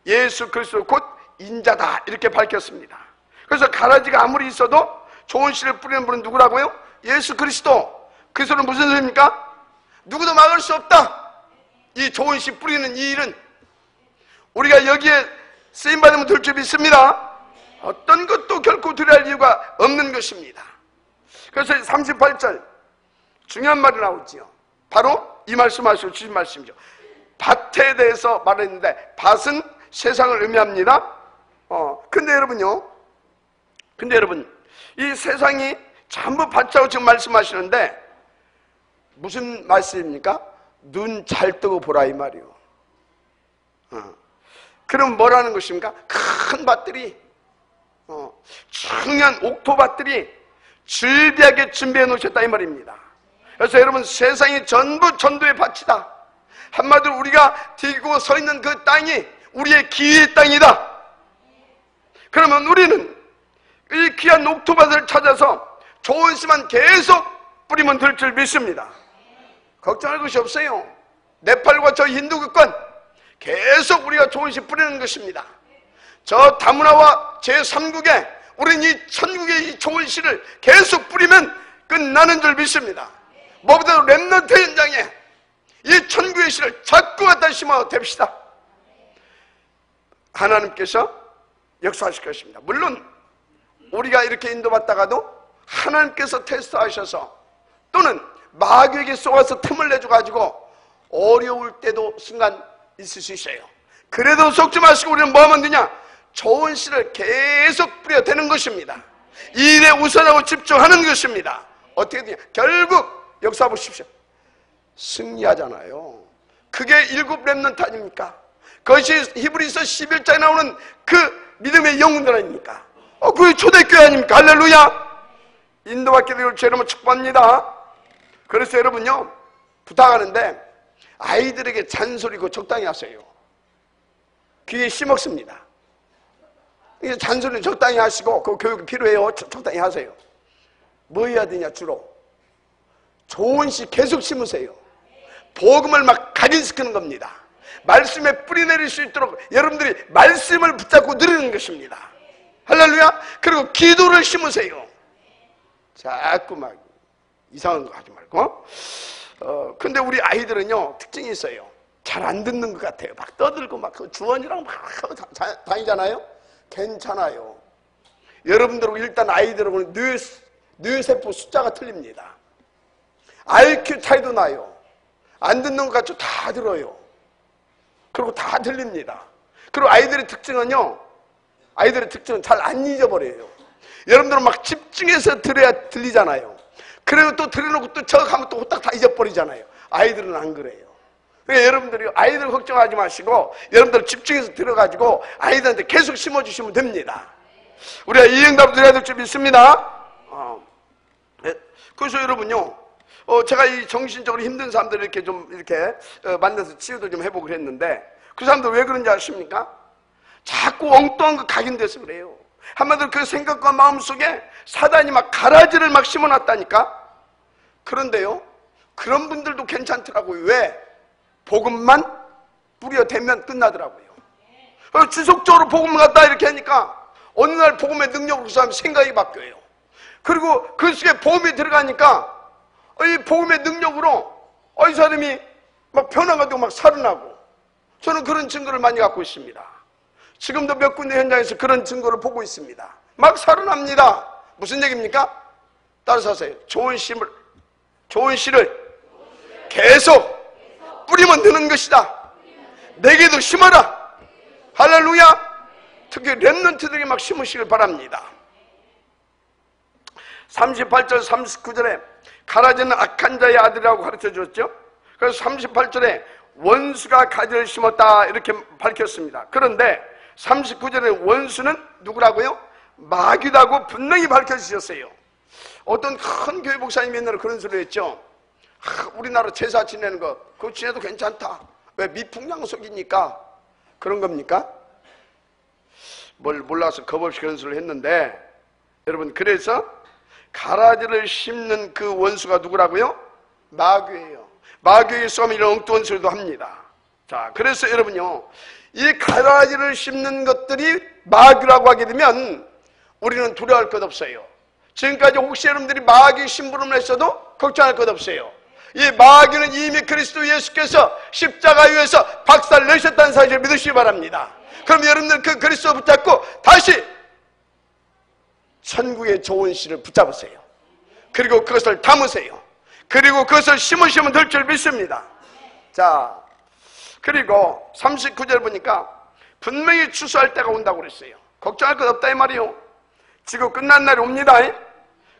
예수 그리스도 곧 인자다, 이렇게 밝혔습니다. 그래서 가라지가 아무리 있어도 좋은 씨를 뿌리는 분은 누구라고요? 예수 그리스도. 그 소리는 무슨 소리입니까? 누구도 막을 수 없다. 이 좋은 씨 뿌리는 이 일은 우리가 여기에 쓰임받으면 될 줄 믿습니다. 어떤 것도 결코 두려워할 이유가 없는 것입니다. 그래서 38절 중요한 말이 나오지요. 바로 이 말씀하시고 주신 말씀이죠. 밭에 대해서 말했는데 밭은 세상을 의미합니다. 근데 여러분 이 세상이 전부 밭이라고 지금 말씀하시는데 무슨 말씀입니까? 눈 잘 뜨고 보라, 이 말이요. 그럼 뭐라는 것입니까? 큰 밭들이, 중요한 옥토밭들이 즐비하게 준비해 놓으셨다, 이 말입니다. 그래서 여러분 세상이 전부 전도의 밭이다. 한마디로 우리가 디고 서 있는 그 땅이 우리의 기회의 땅이다. 그러면 우리는 이 귀한 옥토밭을 찾아서 좋은 씨만 계속 뿌리면 될 줄 믿습니다. 걱정할 것이 없어요. 네팔과 저 힌두교권 계속 우리가 좋은 씨 뿌리는 것입니다. 저 다문화와 제3국에 우리는 이 천국의 이 좋은 씨를 계속 뿌리면 끝나는 줄 믿습니다. 무엇보다도 렘넌트 현장에 이 천국의 씨를 자꾸 갖다 심어 댑시다. 하나님께서 역사하실 것입니다. 물론 우리가 이렇게 인도받다가도 하나님께서 테스트하셔서 또는 마귀에게 쏘아서 틈을 내줘가지고 어려울 때도 순간 있을 수 있어요. 그래도 속지 마시고 우리는 뭐 하면 되냐? 좋은 씨를 계속 뿌려대는 것입니다. 이 일에 우선하고 집중하는 것입니다. 어떻게 되냐? 결국 역사 보십시오. 승리하잖아요. 그게 7 렘넌트 아닙니까? 그것이 히브리서 11장에 나오는 그 믿음의 영웅들 아닙니까? 그게 초대교회 아닙니까? 할렐루야! 인도받게 되길 여러분 축복합니다. 그래서 여러분요, 부탁하는데 아이들에게 잔소리고 적당히 하세요. 귀에 심먹습니다. 잔소리는 적당히 하시고 그 교육이 필요해요. 적당히 하세요. 뭐 해야 되냐? 주로 좋은 씨 계속 심으세요. 복음을 막 각인시키는 겁니다. 말씀에 뿌리내릴 수 있도록 여러분들이 말씀을 붙잡고 누리는 것입니다. 할렐루야. 그리고 기도를 심으세요. 자꾸 막 이상한 거 하지 말고. 근데 우리 아이들은요 특징이 있어요. 잘 안 듣는 것 같아요. 막 떠들고 막 그 주원이랑 막 다니잖아요. 괜찮아요. 여러분들하고 일단 아이들하고는 뇌세포 숫자가 틀립니다. IQ 차이도 나요. 안 듣는 것 같죠? 다 들어요. 그리고 다 들립니다. 그리고 아이들의 특징은 잘 안 잊어버려요. 여러분들은 막 집중해서 들어야 들리잖아요. 그리고 또 들여놓고 또 저 하면 또 후딱 다 잊어버리잖아요. 아이들은 안 그래요. 그러니까 여러분들이 아이들 걱정하지 마시고 여러분들 집중해서 들어가지고 아이들한테 계속 심어주시면 됩니다. 우리가 이 응답을 드려야 될 줄 믿습니다. 그래서 여러분요, 제가 이 정신적으로 힘든 사람들 이렇게 만나서 치유도 좀 해보고 그랬는데 그 사람들 왜 그런지 아십니까? 자꾸 엉뚱한 거 각인돼서 그래요. 한마디로 그 생각과 마음 속에 사단이 막 가라지를 막 심어놨다니까. 그런데요, 그런 분들도 괜찮더라고요. 왜? 복음만 뿌려대면 끝나더라고요. 지속적으로 복음을 갖다 이렇게 하니까 어느 날 복음의 능력으로 그 사람 생각이 바뀌어요. 그리고 그 속에 복음이 들어가니까 이 복음의 능력으로 이 사람이 막 변화가 막 살아나고, 저는 그런 증거를 많이 갖고 있습니다. 지금도 몇 군데 현장에서 그런 증거를 보고 있습니다. 막 살아납니다. 무슨 얘기입니까? 따라서 하세요. 좋은 씨를 계속 뿌리면 되는 것이다. 내게도 심어라. 할렐루야. 특히 렘넌트들에게 막 심으시길 바랍니다. 38절 39절에 가라지는 악한 자의 아들이라고 가르쳐 줬죠. 그래서 38절에 원수가 가지를 심었다 이렇게 밝혔습니다. 그런데 39절에 원수는 누구라고요? 마귀라고 분명히 밝혀주셨어요. 어떤 큰 교회 목사님이 옛날에 그런 소리를 했죠. 우리나라 제사 지내는 거 그거 지내도 괜찮다. 왜? 미풍양속이니까. 그런 겁니까? 뭘 몰라서 겁없이 그런 소리를 했는데, 여러분, 그래서 가라지를 심는 그 원수가 누구라고요? 마귀예요. 마귀에게 쏘면 이런 엉뚱한 소리도 합니다. 자, 그래서 여러분요, 이 가라지를 심는 것들이 마귀라고 하게 되면 우리는 두려워할 것 없어요. 지금까지 혹시 여러분들이 마귀 심부름을 했어도 걱정할 것 없어요. 이 마귀는 이미 그리스도 예수께서 십자가 위에서 박살 내셨다는 사실을 믿으시기 바랍니다. 그럼 여러분들 그 그리스도 붙잡고 다시 천국의 좋은 씨를 붙잡으세요. 그리고 그것을 담으세요. 그리고 그것을 심으시면 될 줄 믿습니다. 자, 그리고 39절 보니까 분명히 추수할 때가 온다고 그랬어요. 걱정할 것 없다 이 말이요. 지금 끝난 날이 옵니다.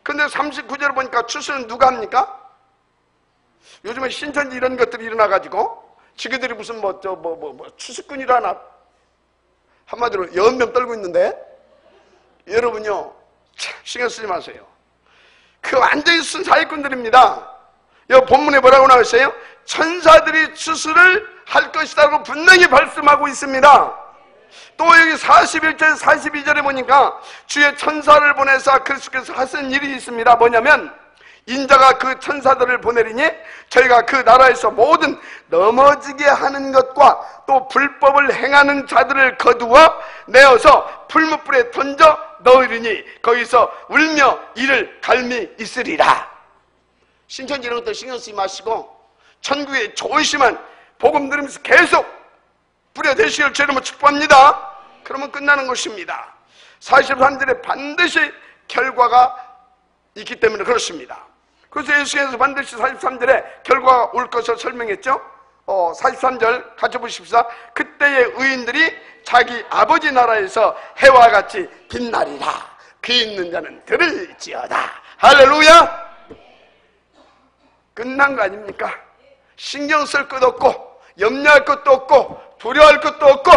근데 39절 보니까 추수는 누가 합니까? 요즘에 신천지 이런 것들이 일어나가지고 지그들이 무슨 추수꾼이라 하나 한마디로 연명 떨고 있는데, 여러분요 신경 쓰지 마세요. 그 완전히 순 사기꾼들입니다. 이 본문에 뭐라고 나와 있어요? 천사들이 추수를 할 것이라고 분명히 말씀하고 있습니다. 또 여기 41절 42절에 보니까 주의 천사를 보내사 그리스도께서 하신 일이 있습니다. 뭐냐면 인자가 그 천사들을 보내리니 저희가 그 나라에서 모든 넘어지게 하는 것과 또 불법을 행하는 자들을 거두어 내어서 풀무불에 던져 넣으리니 거기서 울며 이를 갈미 있으리라. 신천지 이런 것들 신경 쓰지 마시고 천국의 좋으시만 복음 들으면서 계속 뿌려대시길 주님으로 축복합니다. 그러면 끝나는 것입니다. 43절에 반드시 결과가 있기 때문에 그렇습니다. 그래서 예수께서 반드시 43절에 결과가 올 것을 설명했죠. 43절 같이 보십시다. 그때의 의인들이 자기 아버지 나라에서 해와 같이 빛나리라. 귀 있는 자는 들을지어다. 할렐루야. 끝난 거 아닙니까? 신경 쓸 것도 없고 염려할 것도 없고 두려워할 것도 없고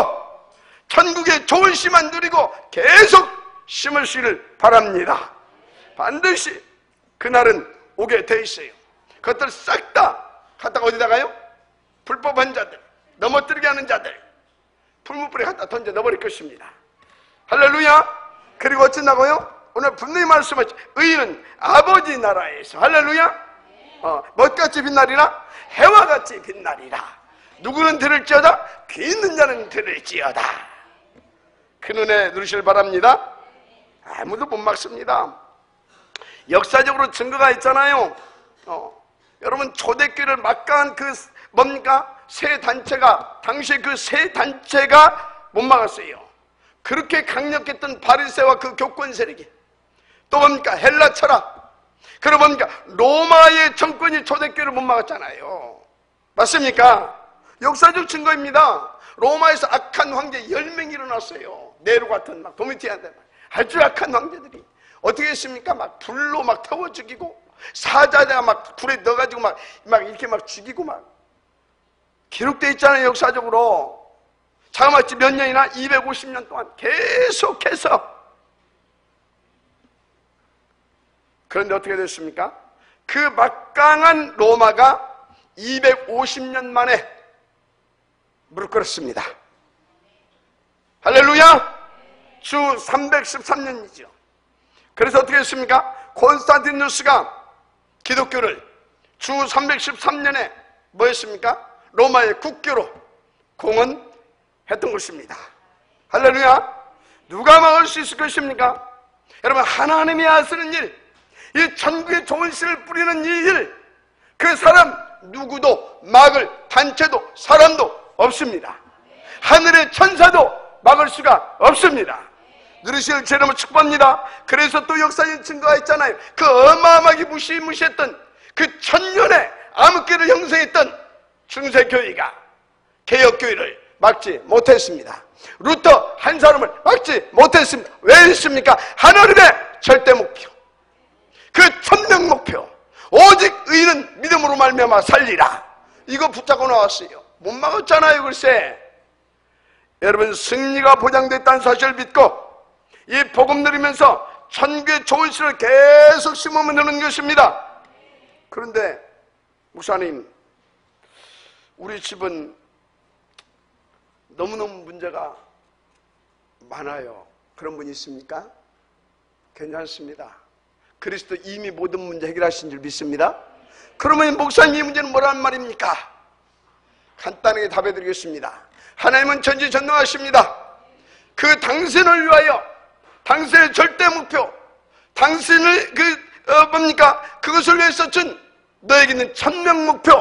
천국의 좋은 씨만 누리고 계속 심으시기를 바랍니다. 반드시 그날은 오게 돼 있어요. 그것들 싹 다 갖다가 어디다가요? 불법한 자들, 넘어뜨리게 하는 자들 풀무불에 갖다 던져 넣어버릴 것입니다. 할렐루야. 그리고 어쩐다고요? 오늘 분명히 말씀하신 의인은 아버지 나라에서 할렐루야. 뭐같이 빛나리라? 해와 같이 빛나리라. 누구는 들을지어다? 귀 있는 자는 들을지어다. 그 눈에 누리시길 바랍니다. 아무도 못 막습니다. 역사적으로 증거가 있잖아요. 여러분 초대교회를 막강한 그 뭡니까? 새 단체가 당시에 그 새 단체가 못 막았어요. 그렇게 강력했던 바리새와 그 교권 세력이 또 뭡니까? 헬라 철학. 그리고 뭡니까? 로마의 정권이 초대교회를 못 막았잖아요. 맞습니까? 역사적 증거입니다. 로마에서 악한 황제 10명이 일어났어요. 네로 같은 막 도미티안데 아주 악한 황제들이 어떻게 했습니까? 막 불로 막 태워 죽이고 사자가 막 불에 넣어가지고 막 이렇게 막 죽이고 막 기록되어 있잖아요. 역사적으로. 자그마치 몇 년이나 250년 동안 계속해서. 그런데 어떻게 됐습니까? 그 막강한 로마가 250년 만에 무릎 꿇었습니다. 할렐루야. 주 313년이죠. 그래서 어떻게 했습니까? 콘스탄티누스가 기독교를 주 313년에 뭐 했습니까? 로마의 국교로 공헌했던 것입니다. 할렐루야. 누가 막을 수 있을 것입니까? 여러분, 하나님이 하시는 일, 이 천국의 좋은 씨를 뿌리는 이 일, 그 사람 누구도 막을 단체도 사람도 없습니다. 하늘의 천사도 막을 수가 없습니다. 누리실 제 이름을 축복합니다. 그래서 또 역사적인 증거가 있잖아요. 그 어마어마하게 무시무시했던 그 천년의 암흑교를 형성했던 중세교회가 개혁교회를 막지 못했습니다. 루터 한 사람을 막지 못했습니다. 왜 했습니까? 하나님의 절대 목표, 그 천명 목표, 오직 의인은 믿음으로 말미암아 살리라, 이거 붙잡고 나왔어요. 못 막았잖아요. 글쎄, 여러분, 승리가 보장됐다는 사실을 믿고 이 복음 누리면서 천국의 좋은 씨를 계속 심으면 되는 것입니다. 그런데 목사님, 우리 집은 너무너무 문제가 많아요. 그런 분이 있습니까? 괜찮습니다. 그리스도 이미 모든 문제 해결하신 줄 믿습니다. 그러면 목사님, 이 문제는 뭐란 말입니까? 간단하게 답해 드리겠습니다. 하나님은 전지전능하십니다. 그 당신을 위하여, 당신의 절대 목표, 당신을 그것을 위해서 준 너에게 있는 천명 목표,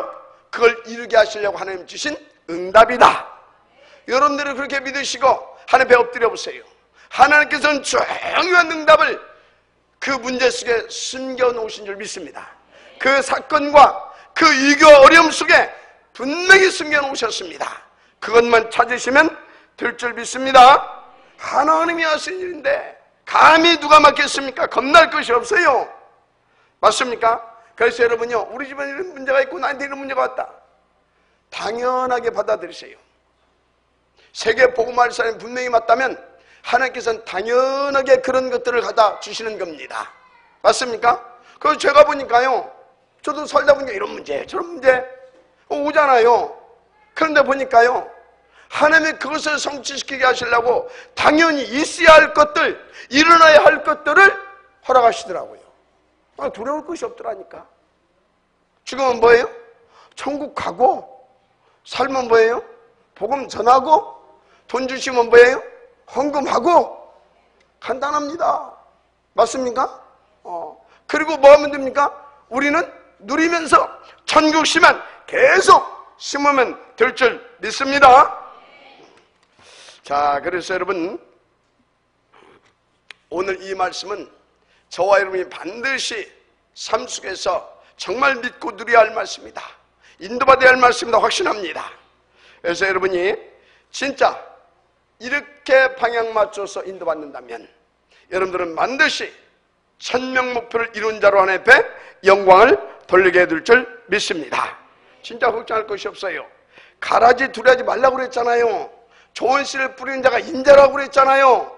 그걸 이루게 하시려고 하나님 주신 응답이다. 여러분들이 그렇게 믿으시고 하나님 앞에 엎드려 보세요. 하나님께서는 중요한 응답을 그 문제 속에 숨겨놓으신 줄 믿습니다. 그 사건과 그 위기와 어려움 속에 분명히 숨겨놓으셨습니다. 그것만 찾으시면 될 줄 믿습니다. 하나님이 하신 일인데 감히 누가 맡겠습니까? 겁날 것이 없어요. 맞습니까? 그래서 여러분요, 우리 집안에 이런 문제가 있고 나한테 이런 문제가 왔다, 당연하게 받아들이세요. 세계 복음할 사람이 분명히 맞다면 하나님께서는 당연하게 그런 것들을 갖다 주시는 겁니다. 맞습니까? 그래서 제가 보니까요, 저도 살다 보니까 이런 문제 저런 문제 오잖아요. 그런데 보니까요, 하나님이 그것을 성취시키게 하시려고 당연히 있어야 할 것들, 일어나야 할 것들을 허락하시더라고요. 두려울 것이 없더라니까. 지금은 뭐예요? 천국 가고, 살면 뭐예요? 복음 전하고, 돈 주시면 뭐예요? 헌금하고. 간단합니다. 맞습니까? 그리고 뭐 하면 됩니까? 우리는 누리면서 천국 씨만 계속 심으면 될 줄 믿습니다. 자, 그래서 여러분, 오늘 이 말씀은 저와 여러분이 반드시 삶 속에서 정말 믿고 누려야 할 말씀이다, 인도받아야 할 말씀이다 확신합니다. 그래서 여러분이 진짜 이렇게 방향 맞춰서 인도받는다면 여러분들은 반드시 천명 목표를 이룬 자로 하나님 앞에 영광을 돌리게 될 줄 믿습니다. 진짜 걱정할 것이 없어요. 가라지 두려하지 말라고 그랬잖아요. 좋은 씨를 뿌리는 자가 인자라고 그랬잖아요.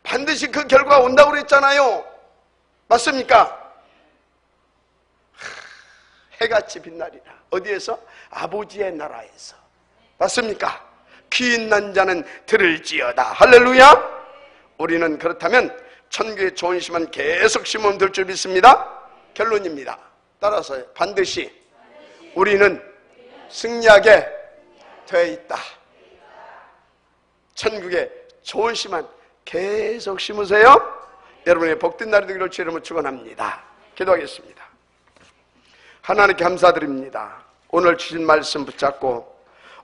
반드시 그 결과가 온다고 그랬잖아요. 맞습니까? 해같이 빛나리라. 어디에서? 아버지의 나라에서. 맞습니까? 귀 있는 자는 들을지어다. 할렐루야. 우리는 그렇다면 천국의 좋은 씨만 계속 심으면 될 줄 믿습니다. 결론입니다. 따라서 반드시 우리는 승리하게 되어 있다. 천국의 좋은 씨만 계속 심으세요. 여러분의 복된 날이 되기를 주의 이름으로 축원합니다. 기도하겠습니다. 하나님께 감사드립니다. 오늘 주신 말씀 붙잡고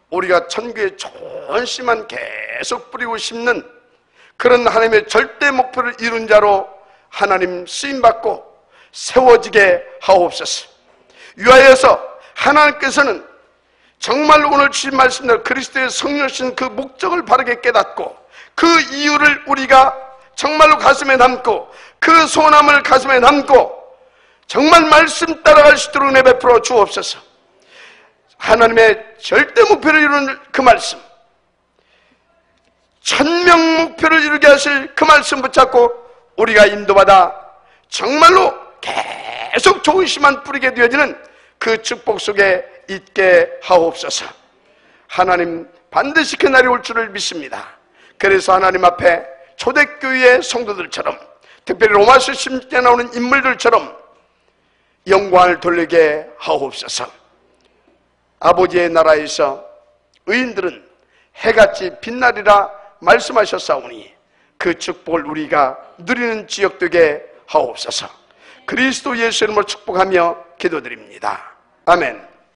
우리가 천국의 좋은 씨만 계속 뿌리고 심는 그런 하나님의 절대 목표를 이룬 자로 하나님 쓰임받고 세워지게 하옵소서. 유하여서 하나님께서는 정말 오늘 주신 말씀대로 그리스도의 성령이신 그 목적을 바르게 깨닫고 그 이유를 우리가 정말로 가슴에 담고 그 소원함을 가슴에 담고 정말 말씀 따라갈 수 있도록 은혜 베풀어 주옵소서. 하나님의 절대 목표를 이루는 그 말씀, 천명 목표를 이루게 하실 그 말씀 붙잡고 우리가 인도받아 정말로 계속 좋은 씨만 뿌리게 되어지는 그 축복 속에 있게 하옵소서. 하나님 반드시 그 날이 올 줄을 믿습니다. 그래서 하나님 앞에 초대교회의 성도들처럼, 특별히 로마서 16장에 나오는 인물들처럼 영광을 돌리게 하옵소서. 아버지의 나라에서 의인들은 해같이 빛나리라 말씀하셨사오니 그 축복을 우리가 누리는 지역 되게 하옵소서. 그리스도 예수 이름으로 축복하며 기도드립니다. 아멘.